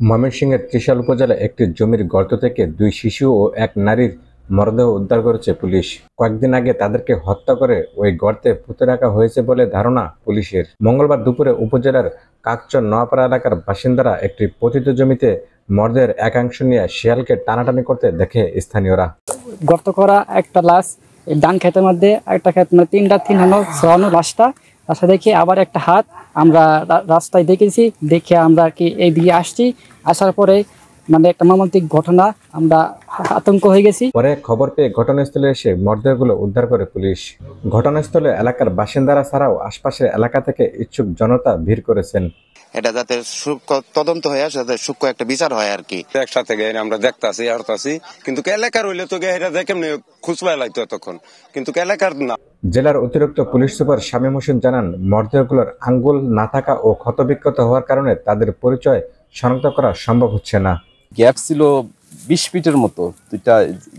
ময়মনসিংহের ত্রিশাল উপজেলায় একটি জমির গর্ত থেকে 2 শিশু ও এক নারীর মরদেহ উদ্ধার করেছে পুলিশ। কয়েকদিন আগে তাদেরকে হত্যা করে ওই গর্তে পুঁতে রাখা হয়েছে বলে ধারণা পুলিশের। মঙ্গলবার দুপুরে উপজেলার কাকচর নোয়াপাড়া এলাকার বাসিন্দারা একটি পতিত জমিতে মরদেহের একাংশ নিয়ে শিয়ালকে টানাটানি করতে দেখে স্থানীয়রা। গর্ত করা একটা লাশ ডান ক্ষেতের মধ্যে, একটা ক্ষেত মানে তিনটা ছড়ানো লাশটা দেখে আবার একটা হাত আমরা রাস্তায় দেখেছি। দেখে আমরা কি এইদিকে আসছি, আসার পরে মানে একটা মর্মান্তিক ঘটনা, আমরা আতঙ্ক হয়ে গেছি। পরে খবর পেয়ে ঘটনাস্থলে এসে মরদেহগুলো উদ্ধার করে পুলিশ। ঘটনাস্থলে এলাকার বাসিন্দারা ছাড়াও আশপাশের এলাকা থেকে ইচ্ছুক জনতা ভিড় করেছেন। এটা যাতে সূক্ষ্ম তদন্ত হয়ে যাতে সূক্ষ্ম একটা বিচার হয় আর কি। একসাথে গিয়ে আমরা দেখতাছি আরতাছি, কিন্তু এলাকার হইলে তো এটা দেখে খুঁজবা লাগতো তখন, কিন্তু এলাকার না। জেলার অতিরিক্ত পুলিশ সুপার শামীম হোসেন জানান, মরদেহগুলোর আঙ্গুল না থাকা ও ক্ষতবিক্ষত হওয়ার কারণে তাদের পরিচয় শনাক্ত করা সম্ভব হচ্ছে না। গ্যাপ ছিল 20 ফিটের মতো, দুইটা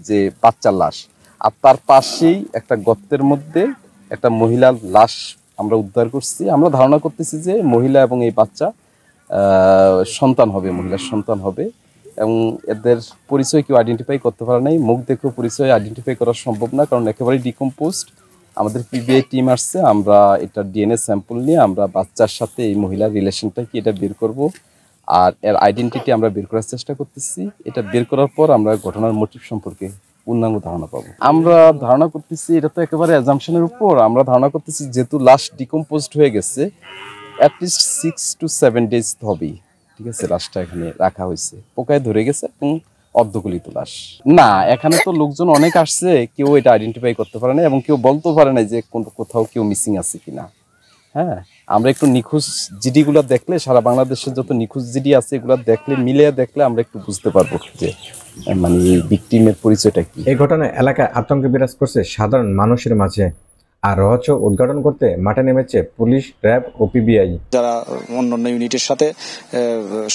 যে বাচ্চার লাশ, আর তার পাশেই একটা গর্তের মধ্যে একটা মহিলার লাশ আমরা উদ্ধার করছি। আমরা ধারণা করতেছি যে মহিলা এবং এই বাচ্চা সন্তান হবে, মহিলার সন্তান হবে, এবং এদের পরিচয় কেউ আইডেন্টিফাই করতে পারে নাই। মুখ দেখেও পরিচয় আইডেন্টিফাই করা সম্ভব না, কারণ একেবারেই ডিকম্পোজড। আমাদের পিবিআই টিম আসছে, আমরা এটা ডিএনএ স্যাম্পল নিয়ে আমরা বাচ্চার সাথে এই মহিলার রিলেশনটা কি এটা বের করব, আর এর আইডেন্টিটি আমরা বের করার চেষ্টা করতেছি। এটা বের করার পর আমরা ঘটনার মোটিভ সম্পর্কে পূর্ণাঙ্গ ধারণা পাবো। আমরা ধারণা করতেছি, এটা তো একেবারে অ্যাজাম্পশনের উপর, আমরা ধারণা করতেছি যেহেতু লাশ ডিকম্পোজড হয়ে গেছে, অ্যাটলিস্ট 6 to 7 ডেজ হবেই। ঠিক আছে, লাশটা এখানে রাখা হয়েছে, পোকায় ধরে গেছে এবং অর্ধগলিত লাশ। না, এখানে তো লোকজন অনেক আসছে, কেউ এটা আইডেন্টিফাই করতে পারে না এবং কেউ বলতে পারে না যে কোথাও কেউ মিসিং আছে কিনা। হ্যাঁ, আমরা একটু নিখোঁজ জিডিগুলো দেখলে, সারা বাংলাদেশের যত নিখোঁজ জিডি আছে এগুলো দেখলে, মিলিয়ে দেখলে আমরা একটু বুঝতে পারবো যে মানে ভিকটিমের পরিচয়টা কি। এই ঘটনায় এলাকায় আতঙ্ক বিরাজ করছে সাধারণ মানুষের মাঝে। আর রহস্য উদ্ঘাটন করতে মাঠে নেমেছে পুলিশ, র্যাব ও পিবিআই। যারা অন্যান্য ইউনিটের সাথে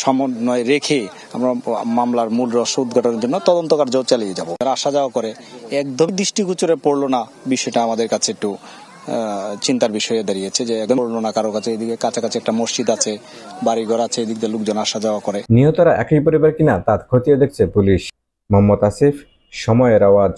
সমন্বয় রেখে আমরা মামলার মূল রহস্য উদ্ঘাটনের জন্য তদন্ত কার্য চালিয়ে যাব। যারা আসা যাওয়া করে একদম দৃষ্টিগোচরে পড়লো না, বিষয়টা আমাদের কাছে একটু চিন্তার বিষয়ে দাঁড়িয়েছে যে একদম পড়লো না কারো কাছে। এদিকে কাছাকাছি একটা মসজিদ আছে, বাড়িঘর আছে, এদিক দিয়ে লোকজন আসা যাওয়া করে। নিহতরা একই পরিবার কিনা তা খতিয়ে দেখছে পুলিশ। মোহাম্মদ আসিফ, সময়ের আওয়াজ।